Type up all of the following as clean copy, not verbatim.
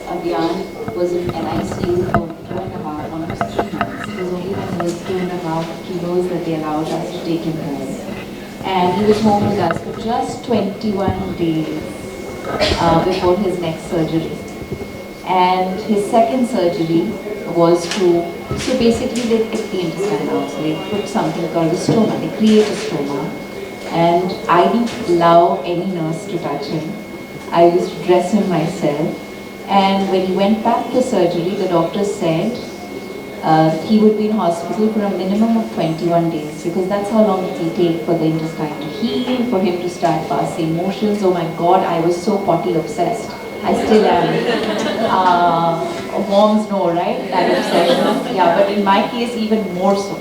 Abhiyan was in NICU for 2.5, almost 3 months. It was only when he was 2.5 kilos that they allowed us to take him home. And he was home with us for just 21 days before his next surgery. And his second surgery was so basically they took the intestine out, so they put something called a stoma, they create a stoma. And I didn't allow any nurse to touch him. I used to dress him myself. And when he went back for surgery, the doctor said he would be in hospital for a minimum of 21 days because that's how long it will take for the intestine to heal, for him to start passing motions. Oh my God, I was so potty obsessed. I still am. Moms know, right? That obsession. Yeah, but in my case, even more so.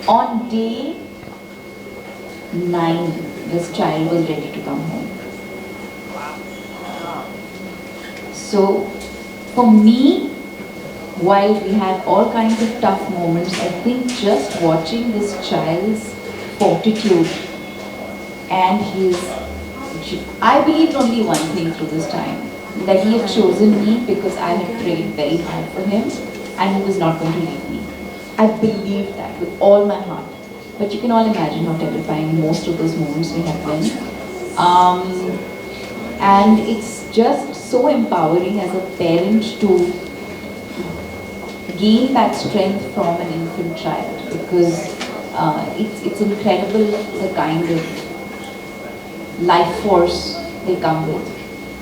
On day 9, this child was ready to come home. So, for me, while we had all kinds of tough moments, I think just watching this child's fortitude and I believed only one thing through this time, that he had chosen me because I had prayed very hard for him and he was not going to leave me. I believed that with all my heart. But you can all imagine how terrifying most of those moments may have been. And it's just so empowering as a parent to gain that strength from an infant child because it's incredible the kind of life force they come with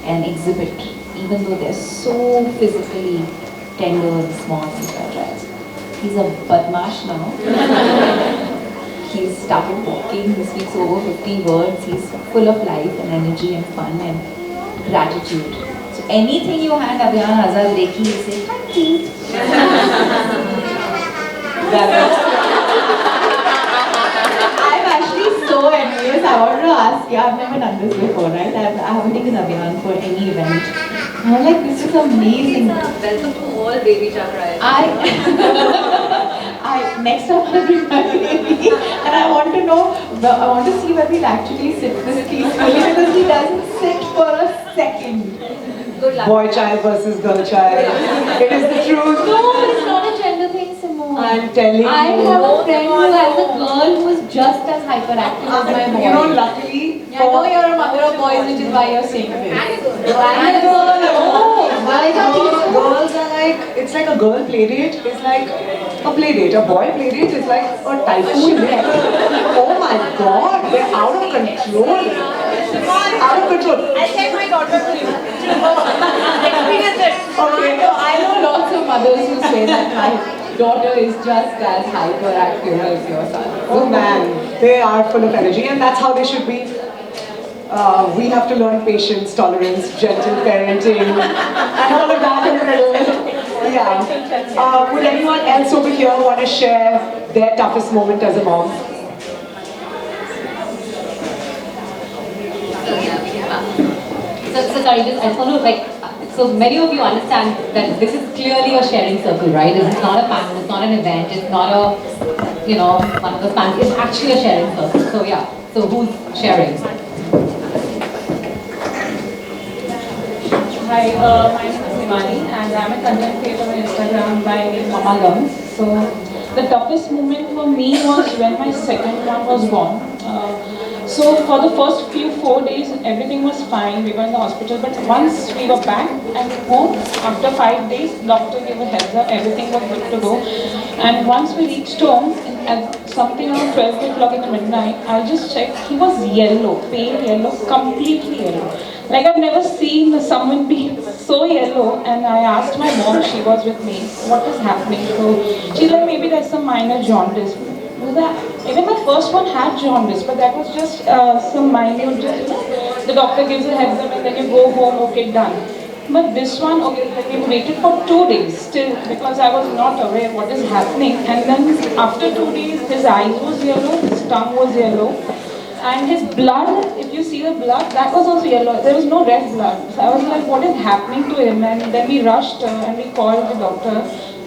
and exhibit, even though they're so physically tender and small and fragile. He's a badmash now. He's started walking, he speaks over 50 words, he's full of life and energy and fun and gratitude. So anything you hand Abhiyan Azad Lekhi, you say, thank you. I'm actually so envious. I want to ask you, I've never done this before, right? I haven't taken Abhiyan for any event. I'm like, this is amazing. Welcome to all baby chakras. Next up I'll bring my baby and I want to see whether he'll actually sit this peacefully because he doesn't sit for a second. Good luck. Boy child versus girl child. It is the truth. No, it's not a gender thing, Simone. I'm telling you. I have a friend who has a girl who is just as hyperactive as my boy. You know, luckily. I know you're a mother of boys, which is why you're saying this. And a girl. And a girl. Oh, Girls are like, it's like a girl play date is like a play date. A boy play date is like a typhoon. Oh my God, they're out of control. Out of control. I'll send my daughter to you. Experience it. Okay. I know lots of mothers who say that my daughter is just as hyperactive as your son. Oh man, they are full of energy and that's how they should be. We have to learn patience, tolerance, gentle parenting, and all of that in the middle. Yeah. Would anyone else over here want to share their toughest moment as a mom? So sorry, I just want to so many of you understand that this is clearly a sharing circle, right? It's not a panel, it's not an event, it's not a, one of those panels, it's actually a sharing circle. So yeah, so who's sharing? Hi, my name is Himani and I'm a content creator on Instagram by Mama Learns. So the toughest moment for me was when my second one was born. So for the first 4 days, everything was fine. We were in the hospital, but once we were back and home, after 5 days, doctor gave a heads up, everything was good to go. And once we reached home, at something around 12 o'clock in the midnight, I just checked, he was yellow, pale yellow, completely yellow. Like I've never seen someone be so yellow, and I asked my mom, she was with me, what is happening? So she's like, maybe there's some minor jaundice. Even my first one had jaundice, but that was just some minute, the doctor gives a heads up and then you go home, okay, done. But this one, okay, we waited for 2 days still because I was not aware what is happening. And then after 2 days, his eyes was yellow, his tongue was yellow. And his blood, if you see the blood, that was also yellow. There was no red blood. So I was like, what is happening to him? And then we rushed and we called the doctor.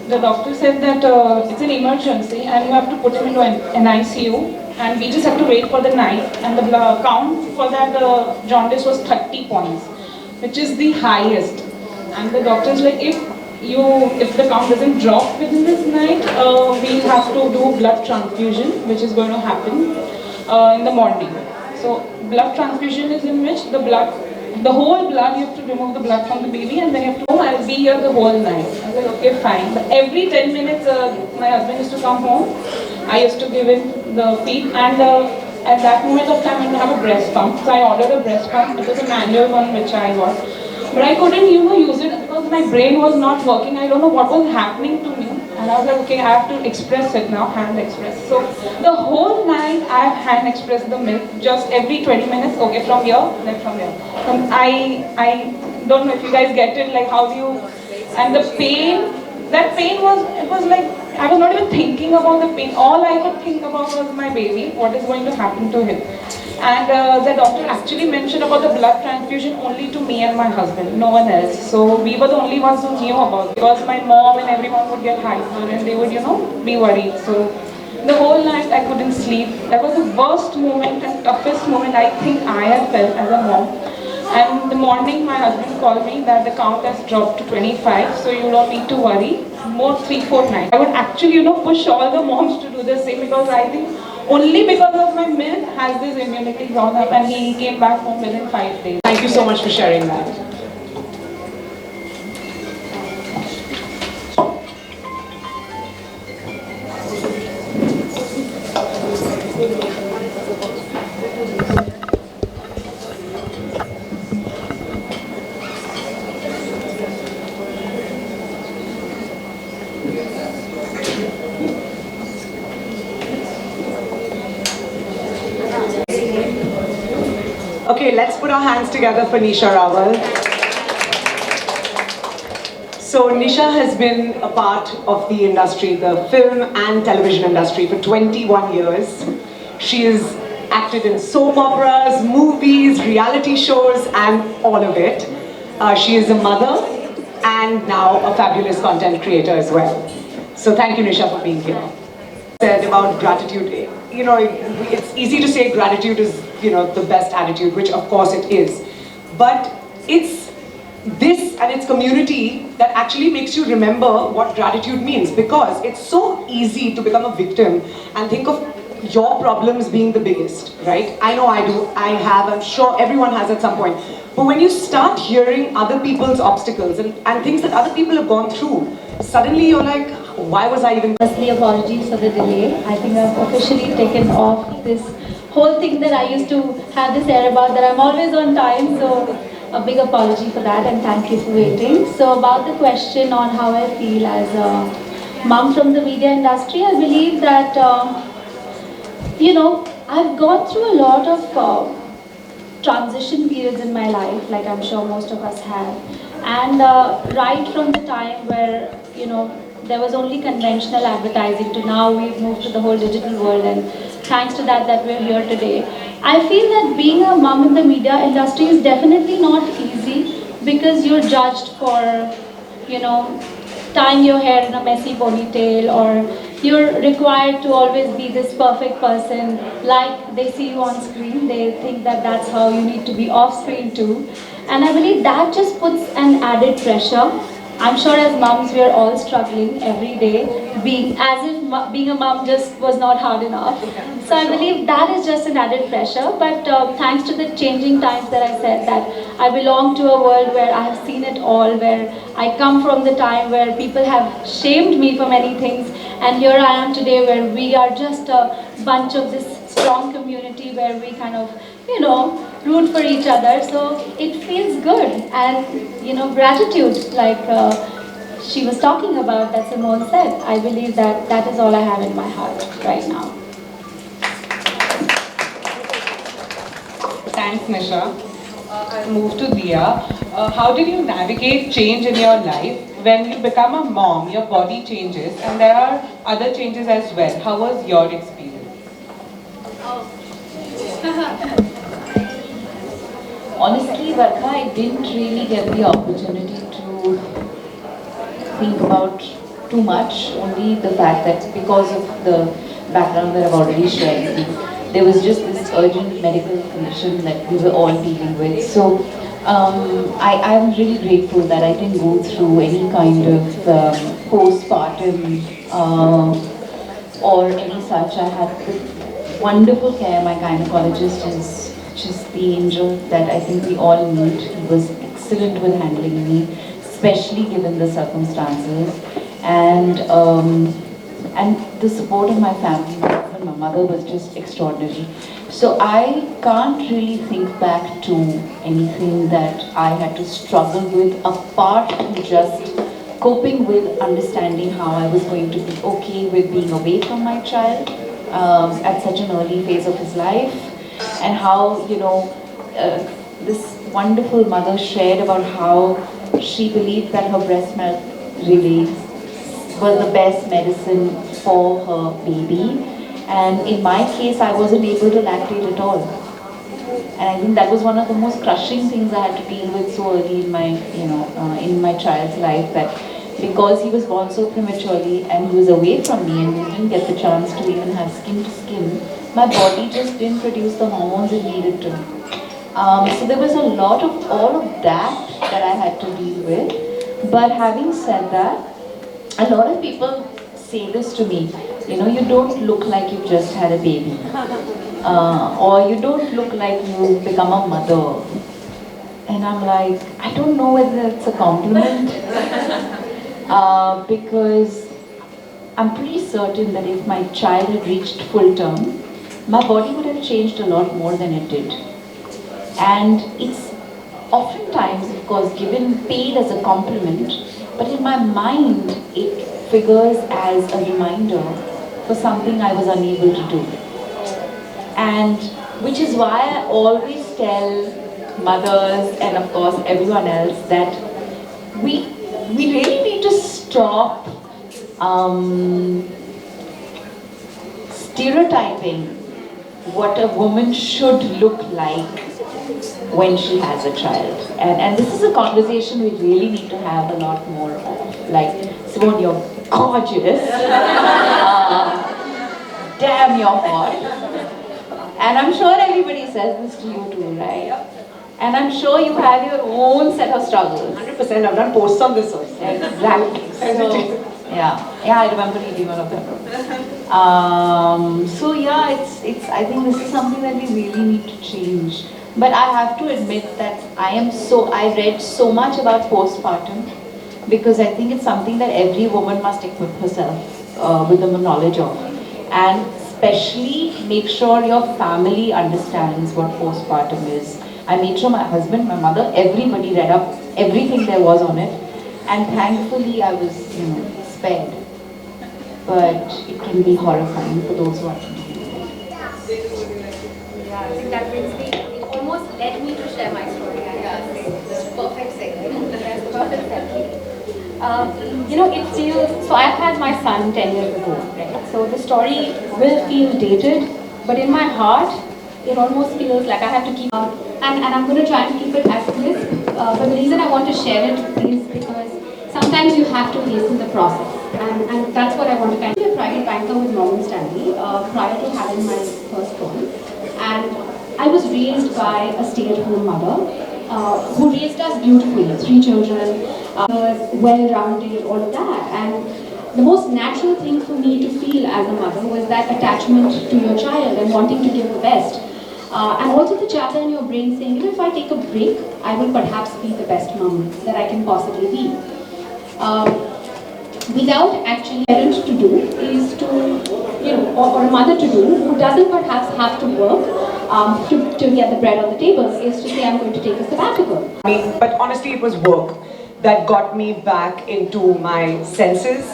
The doctor said that it's an emergency and you have to put him into an ICU. And we just have to wait for the night. And the count for that jaundice was 30 points, which is the highest. And the doctor's like, if the count doesn't drop within this night, we'll have to do blood transfusion, which is going to happen in the morning. So blood transfusion is in which the whole blood, you have to remove the blood from the baby, and then you have to, I'll be here the whole night. I was like, okay, fine. But every 10 minutes, my husband used to come home. I used to give him the feed, and at that moment of time, I didn't have a breast pump. So I ordered a breast pump. It was a manual one which I got. But I couldn't, use it because my brain was not working. I don't know what was happening to me. And I was like, okay, I have to express it now, hand express. So the whole night I have hand expressed the milk, just every 20 minutes, okay, from here, then from here. I don't know if you guys get it, like how do you, and the pain, that pain was like, I was not even thinking about the pain. All I could think about was my baby, what is going to happen to him. And the doctor actually mentioned about the blood transfusion only to me and my husband, no one else. So we were the only ones who knew about it, because my mom and everyone would get hyper and they would, be worried. So the whole night I couldn't sleep. That was the worst moment and toughest moment I think I have felt as a mom. And in the morning my husband called me that the count has dropped to 25, so you don't need to worry. More 3-4 nights. I would actually, push all the moms to do the same, because I think only because of my milk has this immunity grown up, and he came back home within 5 days. Thank you so much for sharing that. Okay, let's put our hands together for Nisha Rawal. So Nisha has been a part of the industry, the film and television industry, for 21 years. She has acted in soap operas, movies, reality shows, and all of it. She is a mother and now a fabulous content creator as well. So thank you, Nisha, for being here. Said about gratitude, it's easy to say gratitude is, the best attitude, which of course it is. But it's this and its community that actually makes you remember what gratitude means, because it's so easy to become a victim and think of your problems being the biggest, right? I know I do, I have, I'm sure everyone has at some point. But when you start hearing other people's obstacles and things that other people have gone through, suddenly you're like, why was I even... Firstly, apologies for the delay. I think I've officially taken off this whole thing that I used to have this air about, that I'm always on time, so a big apology for that, and thank you for waiting. So about the question on how I feel as a mom from the media industry, I believe that, I've gone through a lot of transition periods in my life, like I'm sure most of us have. And right from the time where, there was only conventional advertising to now we've moved to the whole digital world, and thanks to that we're here today. I feel that being a mom in the media industry is definitely not easy, because you're judged for, tying your hair in a messy ponytail, or you're required to always be this perfect person. Like they see you on screen, they think that that's how you need to be off screen too. And I believe that just puts an added pressure. I'm sure as moms we are all struggling every day, being a mom just was not hard enough. So I believe that is just an added pressure. But thanks to the changing times that I said, that I belong to a world where I have seen it all, where I come from the time where people have shamed me for many things, and here I am today where we are just a bunch of this strong community where we kind of, root for each other. So it feels good, and gratitude, like she was talking about, that Simone said. I believe that that is all I have in my heart right now. Thanks, Nisha. I'll move to Dia. How did you navigate change in your life? When you become a mom, your body changes, and there are other changes as well. How was your experience? Honestly, Varka, I didn't really get the opportunity to think about too much. Only the fact that because of the background that I've already shared with you, there was just this urgent medical condition that we were all dealing with. So I'm really grateful that I didn't go through any kind of postpartum or any such. I had wonderful care. My gynecologist is just the angel that I think we all need. He was excellent with handling me, especially given the circumstances. And the support of my family, my husband, my mother was just extraordinary. So I can't really think back to anything that I had to struggle with apart from just coping with understanding how I was going to be okay with being away from my child at such an early phase of his life, and how, this wonderful mother shared about how she believed that her breast milk really was the best medicine for her baby. And in my case, I wasn't able to lactate at all. And I think that was one of the most crushing things I had to deal with so early in my, in my child's life, that because he was born so prematurely and he was away from me and we didn't get the chance to even have skin to skin, my body just didn't produce the hormones it needed to. So there was a lot of all of that I had to deal with. But having said that, a lot of people say this to me, you don't look like you just had a baby, or you don't look like you've become a mother. And I'm like, I don't know whether it's a compliment, because I'm pretty certain that if my child had reached full term, my body would have changed a lot more than it did. And it's oftentimes, of course, paid as a compliment, but in my mind, it figures as a reminder for something I was unable to do. And which is why I always tell mothers and of course everyone else that we really need to stop stereotyping what a woman should look like when she has a child. And this is a conversation we really need to have a lot more of. Like, Simone, you're gorgeous. Damn, you're hot. And I'm sure everybody says this to you too, right? And I'm sure you have your own set of struggles. 100%, I've done posts on this also. Exactly. So, yeah, I remember reading one of them. So yeah, it's. I think this is something that we really need to change. But I have to admit that I read so much about postpartum, because I think it's something that every woman must equip herself with the knowledge of. And especially make sure your family understands what postpartum is. I made sure my husband, my mother, everybody read up everything there was on it. And thankfully I was, spared. But it can be horrifying for those who are to deal with it. Yeah, I think that brings me, it almost led me to share my story. Perfect segue. Yes, perfect segue. It feels, so I've had my son 10 years ago, right? So the story will feel dated, but in my heart, it almost feels like I have to keep, and I'm going to try and keep it as crisp. But the reason I want to share it is because sometimes you have to hasten the process. And that's what I want to kind of be a private banker with Morgan Stanley prior to having my first born. And I was raised by a stay-at-home mother who raised us beautifully, 3 children, well-rounded, all of that. And the most natural thing for me to feel as a mother was that attachment to your child and wanting to give the best. And also the chatter in your brain saying, if I take a break, I will perhaps be the best mom that I can possibly be. Without actually parent to do is to, or a mother to do, who doesn't perhaps have to work to get the bread on the table, is to say, I'm going to take a sabbatical. But honestly, it was work that got me back into my senses.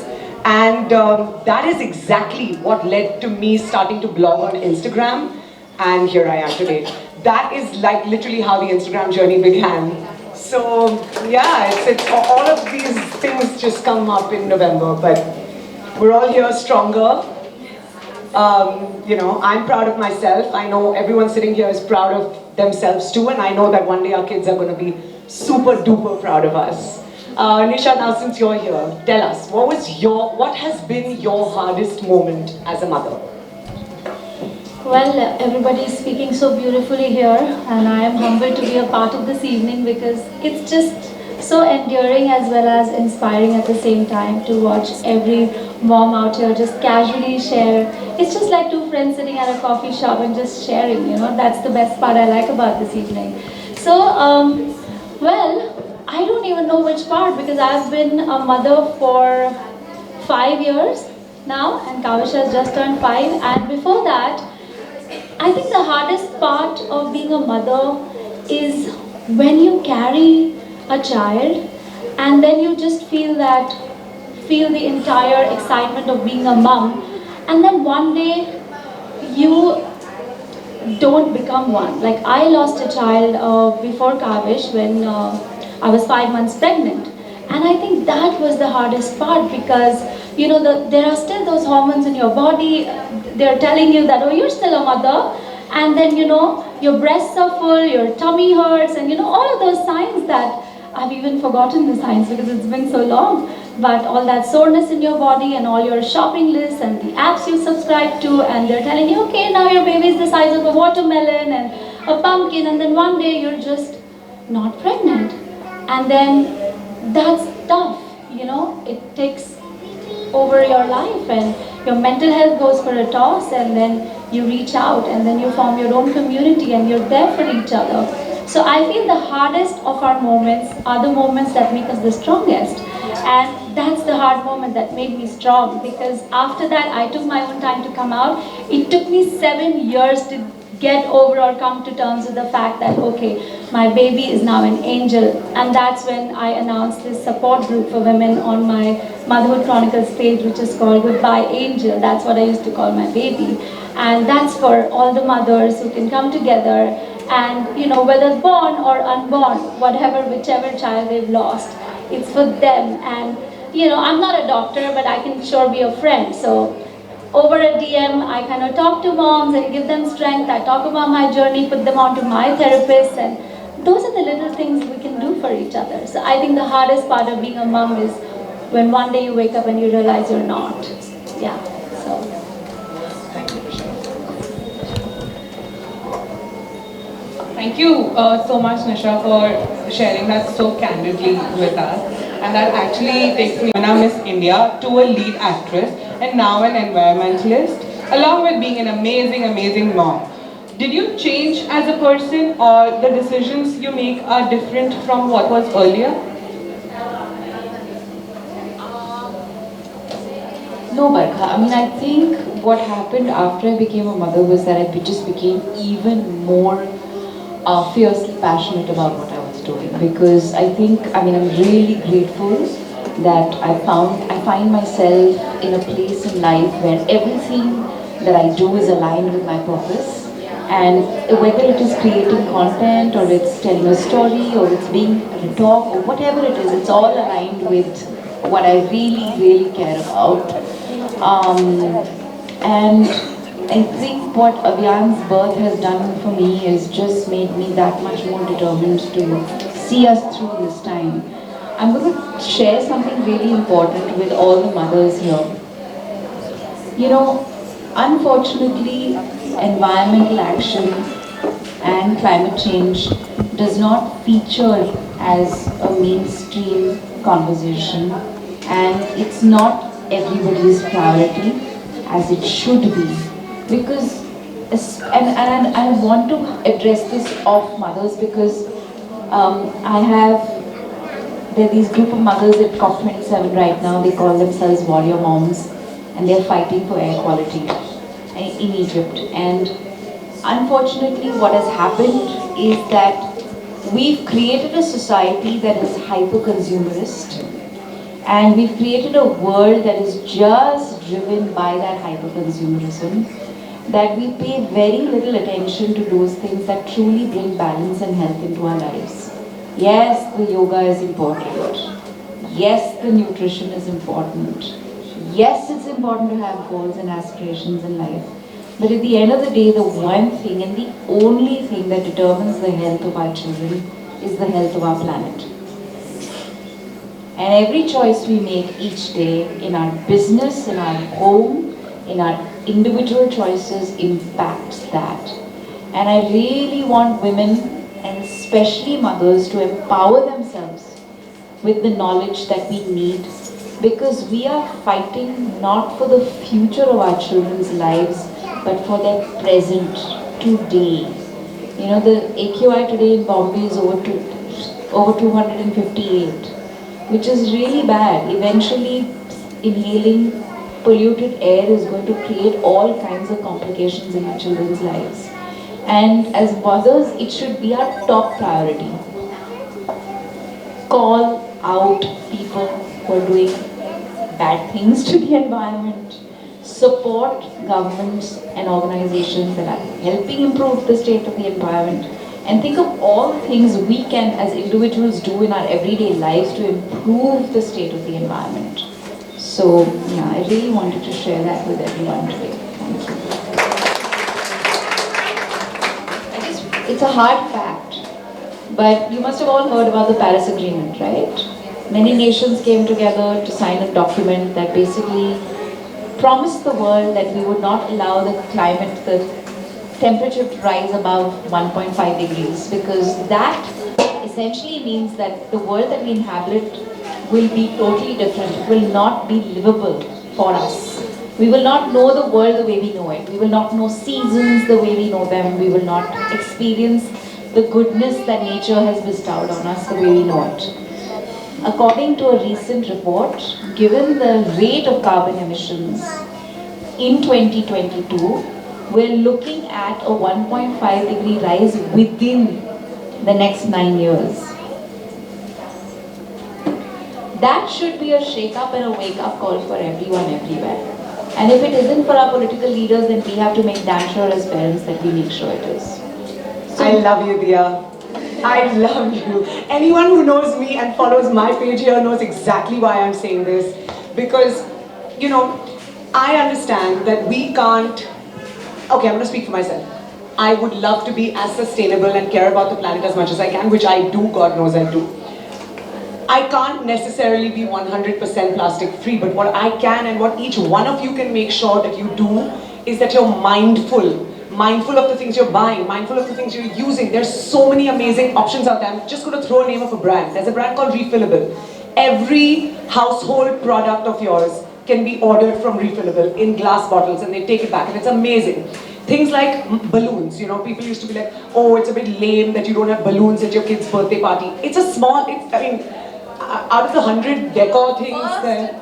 And that is exactly what led to me starting to blog on Instagram. And here I am today. That is like literally how the Instagram journey began. So yeah, it's all of these things just come up in November, but we're all here stronger. I'm proud of myself. I know everyone sitting here is proud of themselves too, and I know that one day our kids are going to be super duper proud of us. Nisha, now since you're here, tell us, what has been your hardest moment as a mother? Well, everybody is speaking so beautifully here, and I am humbled to be a part of this evening because it's just so endearing as well as inspiring at the same time to watch every mom out here just casually share. It's just like two friends sitting at a coffee shop and just sharing, that's the best part I like about this evening. So, well, I don't even know which part because I've been a mother for 5 years now, and Kavish has just turned 5, and before that, I think the hardest part of being a mother is when you carry a child and then you just feel the entire excitement of being a mom, and then one day you don't become one. Like I lost a child before Kavish when I was 5 months pregnant, and I think that was the hardest part because there are still those hormones in your body. They're telling you that, oh, you're still a mother, and then your breasts are full, your tummy hurts, and all of those signs that I've even forgotten the signs because it's been so long. But all that soreness in your body and all your shopping lists and the apps you subscribe to, and they're telling you, okay, now your baby is the size of a watermelon and a pumpkin, and then one day you're just not pregnant. And then that's tough, it takes over your life, and your mental health goes for a toss, and then you reach out, and then you form your own community, and you're there for each other. So I feel the hardest of our moments are the moments that make us the strongest. And that's the hard moment that made me strong, because after that I took my own time to come out. It took me 7 years to get over or come to terms with the fact that, okay, my baby is now an angel. And that's when I announced this support group for women on my Motherhood Chronicles page, which is called Goodbye Angel. That's what I used to call my baby. And that's for all the mothers who can come together and, whether born or unborn, whichever child they've lost, it's for them. And, I'm not a doctor, but I can sure be a friend. So over a DM, I kind of talk to moms and give them strength. I talk about my journey, put them onto my therapist, and those are the little things we can do for each other. So I think the hardest part of being a mom is when one day you wake up and you realize you're not. Yeah, so. Thank you so much, Nisha, for sharing that so candidly with us. And that actually takes me now Miss India to a lead actress and now an environmentalist, along with being an amazing, amazing mom. Did you change as a person, or the decisions you make are different from what was earlier? No, Barkha. I think what happened after I became a mother was that I just became even more fiercely passionate about what I was doing, because I think, I'm really grateful that I find myself in a place in life where everything that I do is aligned with my purpose. And whether it is creating content, or it's telling a story, or it's being a talk, or whatever it is, it's all aligned with what I really, really care about. And I think what Abhiyan's birth has done for me is just made me that much more determined to see us through this time. I'm going to share something really important with all the mothers here. Unfortunately, environmental action and climate change does not feature as a mainstream conversation, and it's not everybody's priority as it should be. Because, and I want to address this of mothers, because there are these group of mothers at COP27 right now. They call themselves warrior moms, and they're fighting for air quality in Egypt. And unfortunately, what has happened is that we've created a society that is hyper-consumerist, and we've created a world that is just driven by that hyper-consumerism, that we pay very little attention to those things that truly bring balance and health into our lives. Yes, the yoga is important. Yes, the nutrition is important. Yes, it's important to have goals and aspirations in life. But at the end of the day, the one thing and the only thing that determines the health of our children is the health of our planet. And every choice we make each day, in our business, in our home, in our individual choices impacts that. And I really want women, and especially mothers, to empower themselves with the knowledge that we need, because we are fighting not for the future of our children's lives, but for their present, today. You know, the AQI today in Bombay is over 258, which is really bad. Eventually, inhaling polluted air is going to create all kinds of complications in our children's lives. And as mothers, it should be our top priority. Call out people who are doing bad things to the environment. Support governments and organizations that are helping improve the state of the environment. And think of all the things we can as individuals do in our everyday lives to improve the state of the environment. So, yeah, I really wanted to share that with everyone today. Thank you. It's a hard fact, but you must have all heard about the Paris Agreement, right? Many nations came together to sign a document that basically promised the world that we would not allow the temperature to rise above 1.5 degrees, because that essentially means that the world that we inhabit will be totally different. It will not be livable for us. We will not know the world the way we know it. We will not know seasons the way we know them. We will not experience the goodness that nature has bestowed on us the way we know it. According to a recent report, given the rate of carbon emissions in 2022, we're looking at a 1.5 degree rise within the next 9 years. That should be a shake-up and a wake-up call for everyone everywhere. And if it isn't for our political leaders, then we have to make damn sure as parents that we make sure it is. So, I love you, Diya. I love you. Anyone who knows me and follows my page here knows exactly why I'm saying this. Because, you know, I understand that we can't... Okay, I'm going to speak for myself. I would love to be as sustainable and care about the planet as much as I can, which I do, God knows I do. I can't necessarily be 100% plastic free, but what I can and what each one of you can make sure that you do is that you're mindful of the things you're buying, mindful of the things you're using. There's so many amazing options out there. I'm just going to throw a name of a brand. There's a brand called Refillable. Every household product of yours can be ordered from Refillable in glass bottles, and they take it back, and it's amazing. Things like balloons, you know, people used to be like, oh, it's a bit lame that you don't have balloons at your kid's birthday party. It's a small, out of the 100 decor things, then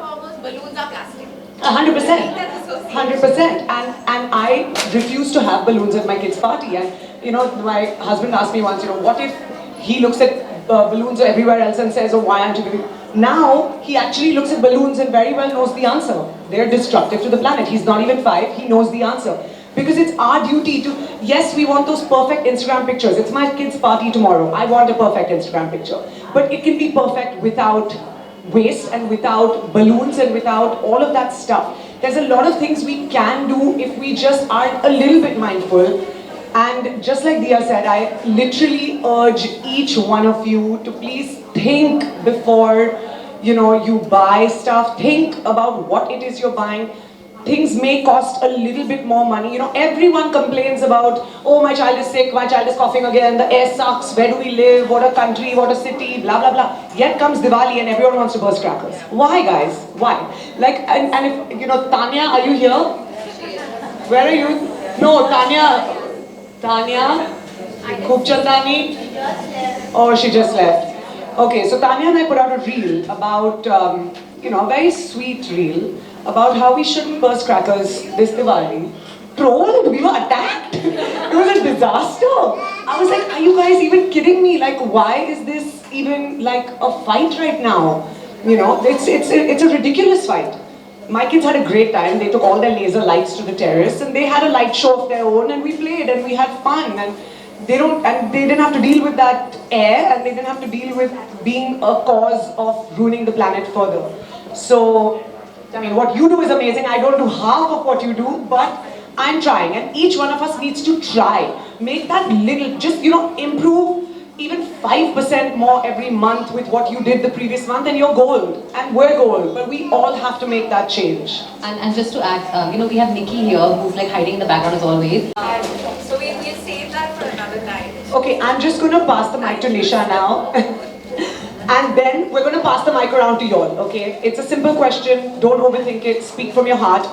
balloons are plastic. 100%. 100%. And I refuse to have balloons at my kid's party. And you know, my husband asked me once, you know, what if he looks at balloons everywhere else and says, oh, why aren't you giving? Now he actually looks at balloons and very well knows the answer. They're destructive to the planet. He's not even 5. He knows the answer. Because it's our duty to, yes, we want those perfect Instagram pictures. It's my kid's party tomorrow. I want a perfect Instagram picture. But it can be perfect without waste and without balloons and without all of that stuff. There's a lot of things we can do if we just are a little bit mindful. And just like Diya said, I literally urge each one of you to please think before, you know, you buy stuff. Think about what it is you're buying. Things may cost a little bit more money. You know, everyone complains about, oh, my child is sick, my child is coughing again, the air sucks, where do we live, what a country, what a city, blah, blah, blah. Yet comes Diwali and everyone wants to burst crackers. Why, guys? Why? Like, and if, you know, Tanya, are you here? Where are you? No, Tanya, Khubchandani? Oh, she just left. Okay, so Tanya and I put out a reel about, you know, a very sweet reel about how we shouldn't burst crackers this Diwali. Trolled, we were attacked. It was a disaster. I was like, are you guys even kidding me? Like, why is this even like a fight right now? You know, it's a ridiculous fight. My kids had a great time. They took all their laser lights to the terrace and they had a light show of their own, and we played and we had fun, and they didn't have to deal with that air, and they didn't have to deal with being a cause of ruining the planet further. So, I mean, what you do is amazing. I don't do half of what you do, but I'm trying, and each one of us needs to try. Make that little, just, you know, improve even 5% more every month with what you did the previous month, and you're gold. And we're gold. But we all have to make that change. And just to add, we have Nikki here, who's like hiding in the background as always. So we'll save that for another time. Okay, I'm just going to pass the mic to Nisha now. And then we're going to pass the mic around to y'all, okay? It's a simple question. Don't overthink it. Speak from your heart.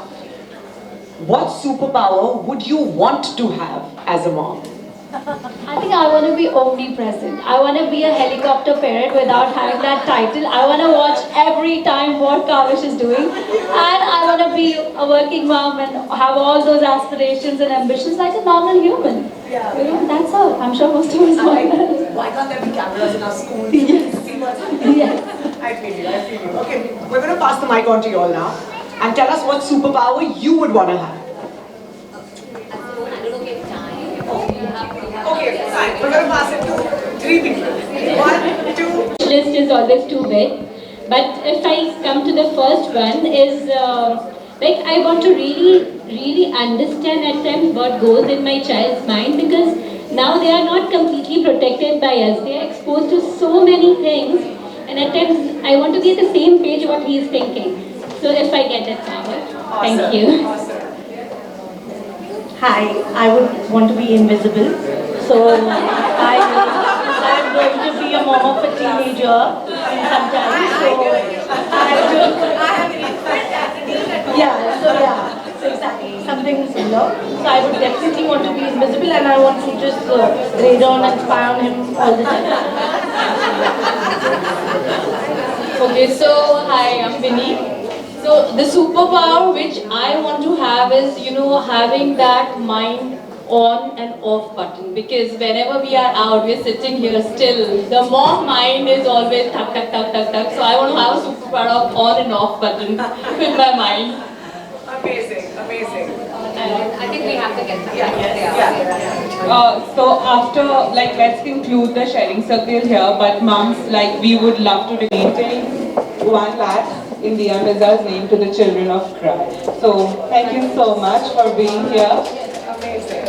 What superpower would you want to have as a mom? I think I want to be omnipresent. I want to be a helicopter parent without having that title. I want to watch every time what Kavish is doing. And I want to be a working mom and have all those aspirations and ambitions like a normal human. Yeah. That's all. I'm sure most of us want that. Why can't there be cameras in our schools? Yes. Yes. I feel you. Okay, we're going to pass the mic on to y'all now. And tell us what superpower you would want to have. Okay, fine. We're going to pass it to 3 people. 1, 2. List is always too big. But if I come to the first one is I want to really understand at times what goes in my child's mind, because now they are not completely protected by us. They are exposed to so many things, and at times I want to be at the same page what he is thinking. So if I get that power, thank you. Awesome. Hi, I would want to be invisible. So I'm going to be a mom of a teenager sometime. So so exactly, something similar. So I would definitely want to be invisible, and I want to just raid on and spy on him all the time. Okay, so hi, I'm Vinny. So the superpower which I want to have is, having that mind on and off button, because whenever we are out, we are sitting here still, the mom mind is always tuck, tuck, tuck, tuck, tuck. So I want to have a superpower of on and off button with my mind. Amazing. I think we have to get that. So after, let's conclude the sharing circle here, but moms, we would love to donate 1 lakh in Dia Mirza's name to the children of CRA. So thank you so much for being here. Amazing.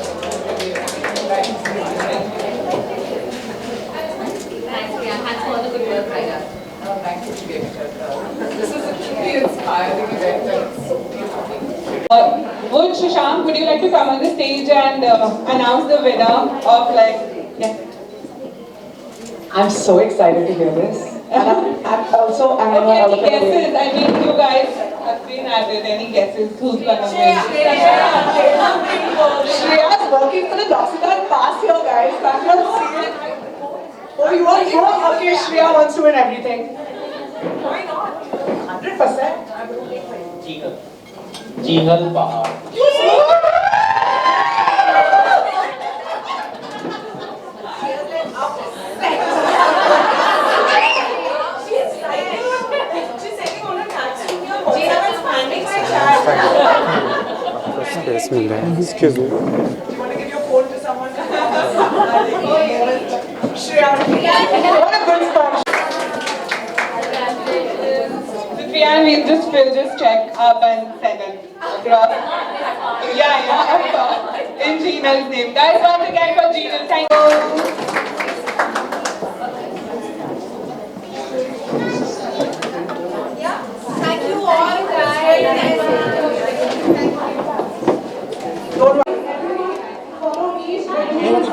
Thanks, Priya. Thanks for all the good work, Priya. Thank you, This is a truly inspiring event, and it's so beautiful. Would Shashank, would you like to come on the stage and announce the winner of I'm so excited to hear this. And I'm also, Okay, any guesses? I mean, you guys have been at it. Any guesses? Who's gonna win? Shreya's working for the Doxidan pass here, guys. Can't you see it? Oh, you are? Okay, Shreya wants to win everything. Why not? 100%. Jihal Pahar. Do Excuse me. you want to give your phone to someone? Shreya, what a good start. Priya, we'll just fill this check up and send it across. Yeah, of course. In Gina's name. Guys, once again for Gina. Thank you. Thank you all, guys. Don't worry. So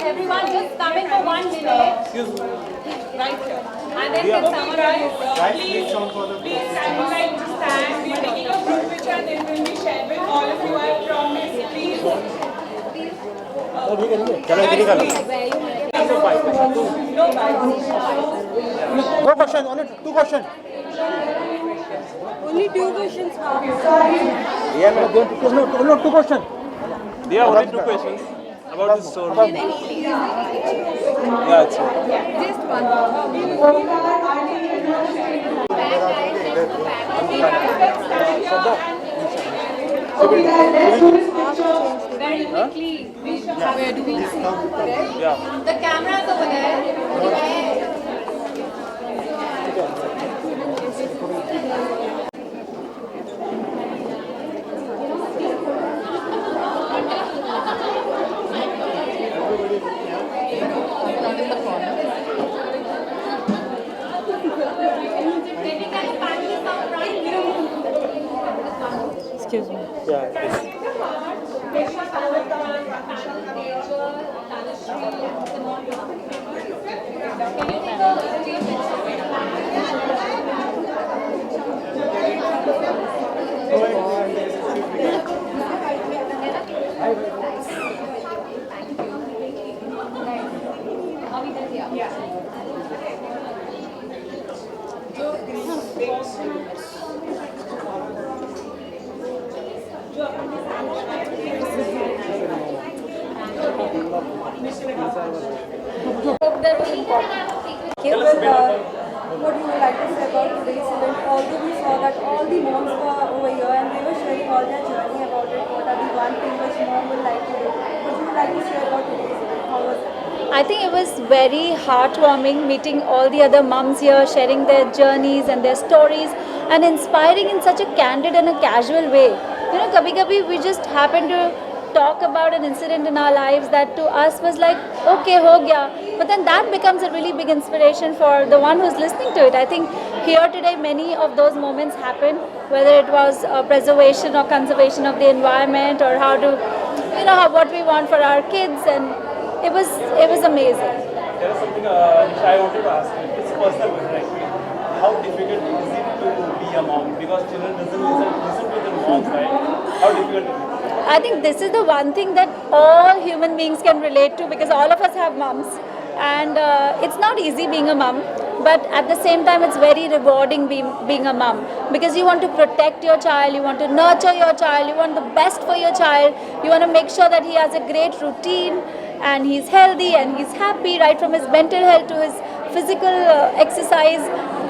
everyone just come in for 1 minute. Right here. And then can someone Please stand. We are taking a group picture and it will be shared with all of you. I promise. Please. One question, only 2 questions. Only 2 questions. Yeah, no, 2 questions. Yeah, only 2 questions about this store. Yeah, it's just one. Okay, guys, let's do this picture. Very quickly. Where do we see? yeah. The camera's over there. Excuse me. Yeah, please. What you would like to say about today's event? Although we saw that all the moms were over here and they were sharing all their journey about it. What are the one thing which mom would like to do? What you would like to share about today's event? How was it? I think it was very heartwarming meeting all the other mums here, sharing their journeys and their stories, and inspiring in such a candid and a casual way. You know, kabhi we just happen to talk about an incident in our lives that to us was like, okay, ho gaya. But then that becomes a really big inspiration for the one who's listening to it. I think here today many of those moments happened, whether it was preservation or conservation of the environment, or how to, what we want for our kids, and it was amazing. There is something which I wanted to ask you. It's personal, like how difficult is it to be a mom? Because children doesn't listen to their moms, right? How difficult is it? I think this is the one thing that all human beings can relate to, because all of us have mums, and it's not easy being a mum, but at the same time it's very rewarding being a mum, because you want to protect your child, you want to nurture your child, you want the best for your child, you want to make sure that he has a great routine and he's healthy and he's happy, right from his mental health to his physical exercise,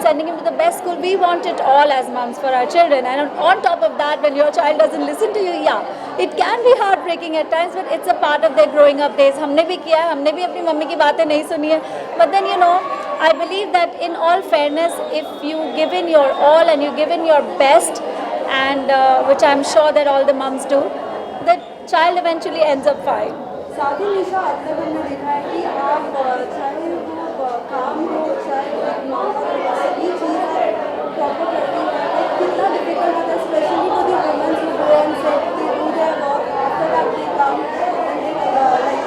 sending him to the best school. We want it all as mums for our children, and on top of that, when your child doesn't listen to you, it can be heartbreaking at times, but it's a part of their growing up days. हमने भी किया है, हमने भी अपनी mummy की बातें नहीं सुनी है, but then I believe that in all fairness, if you give in your all and you give in your best, and which I'm sure that all the mums do, the child eventually ends up fine. साथ ही निशा आपने मैंने देखा है कि आप चाहे वो काम हो चाहे माँ सभी चीज़ प्रॉपर करती हैं, कितना डिफिकल्ट होता है specially for the womens who go and set they do their work after that they come like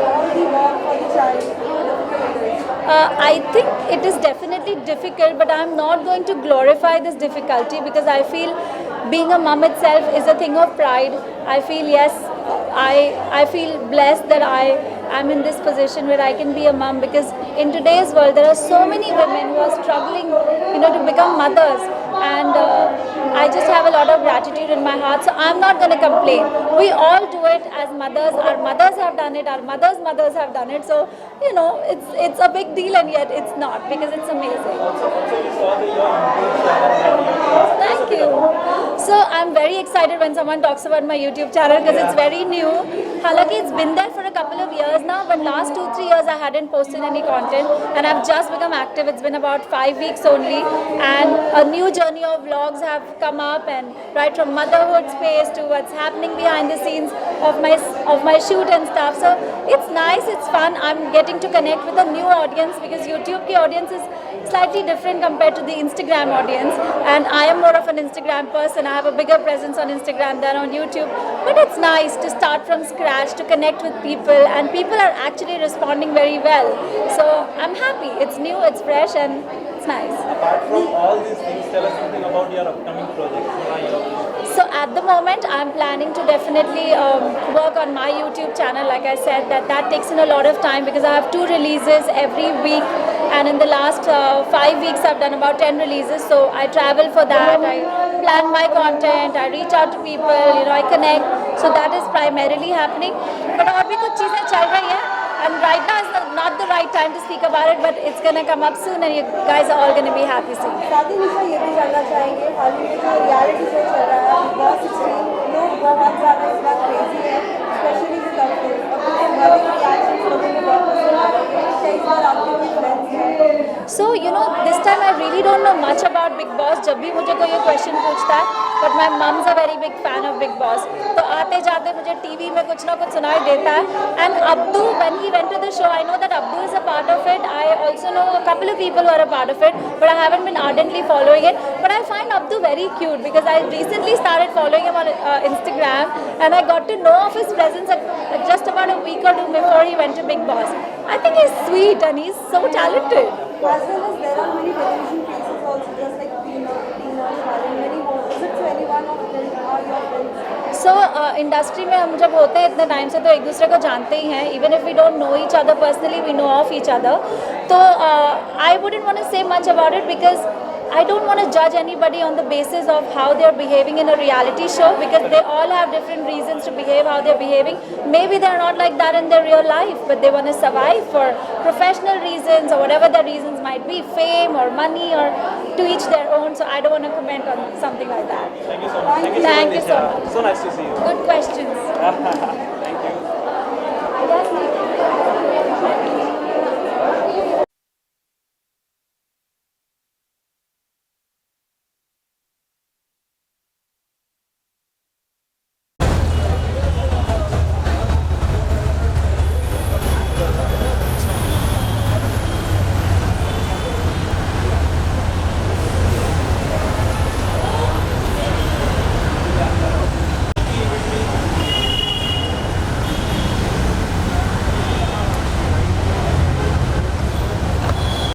all the work for the child. I think it is definitely difficult, but I'm not going to glorify this difficulty, because I feel being a mum itself is a thing of pride. I feel, yes, I feel blessed that I am in this position where I can be a mum, because in today's world there are so many women who are struggling, to become mothers, and I just have a lot of gratitude in my heart, so I'm not going to complain. We all do it as mothers. Our mothers have done it. Our mothers have done it. So it's a big deal, and yet it's not, because it's amazing. Also, you saw the your YouTube channel. Thank you. So I'm very excited when someone talks about my YouTube channel, because it's very new. Halaki, it's been there for a couple of years now, but last 2-3 years I hadn't posted any content, and I've just become active. It's been about 5 weeks only, and a new journey of vlogs have come up, and right from motherhood space to what's happening behind the scenes of my shoot and stuff. So it's nice, it's fun. I'm getting to connect with a new audience, because YouTube ki audience is slightly different compared to the Instagram audience, and I am more of an Instagram person. I have a bigger presence on Instagram than on YouTube, but it's nice to start from scratch, to connect with people, and people are actually responding very well. So I'm happy. It's new, it's fresh, and it's nice. Apart from all these things, tell us something about your upcoming projects. What are your So at the moment, I'm planning to definitely work on my YouTube channel. Like I said, that takes in a lot of time, because I have 2 releases every week, and in the last 5 weeks, I've done about 10 releases. So I travel for that. I plan my content. I reach out to people. I connect. So that is primarily happening. But और भी कुछ चीजें चल रही हैं. And right now is not the right time to speak about it, but it's gonna come up soon, and you guys are all gonna be happy soon. साथ ही निशा ये भी जानना चाहेंगे, हाल ही में जो रियलिटी शो चल रहा है बिग बॉस 16, लोग बहुत ज़्यादा इस बात क्रेजी है, स्पेशली विद कपल, और कुछ बड़े रिएक्शंस लोगों ने बहुत पसंद आ रहे हैं, कई बार आपके भी फ्रेंड्स हैं. So this time I really don't know much about Big Boss. जब भी मुझे कोई ये क्वेश्चन पूछता है, but my mom's a very big fan of Big Boss. तो आते जाते मुझे टीवी में कुछ ना कुछ सुनाई देता है. And Abdu, when he went to the show, I know that Abdu is a part of it. I also know a couple of people who are a part of it, but I haven't been ardently following it. But I find find Abdu very cute because I recently started following him on Instagram and I got to know of his presence just about a week or two before he went to Big Boss. I think he's sweet and he's so talented. As well as there are many television cases also, just like Tina, Sharon, many more. Is it to anyone of them are your friends? So industry में हम जब होते हैं इतने time से तो एक दूसरे को जानते ही हैं. Even if we don't know each other personally, we know of each other. So I wouldn't want to say much about it because I don't want to judge anybody on the basis of how they're behaving in a reality show because they all have different reasons to behave how they're behaving. Maybe they're not like that in their real life, but they want to survive for professional reasons or whatever their reasons might be, fame or money or to each their own. So I don't want to comment on something like that. Thank you so much. Thank you so much. So nice to see you. Good questions. Thank you. I guess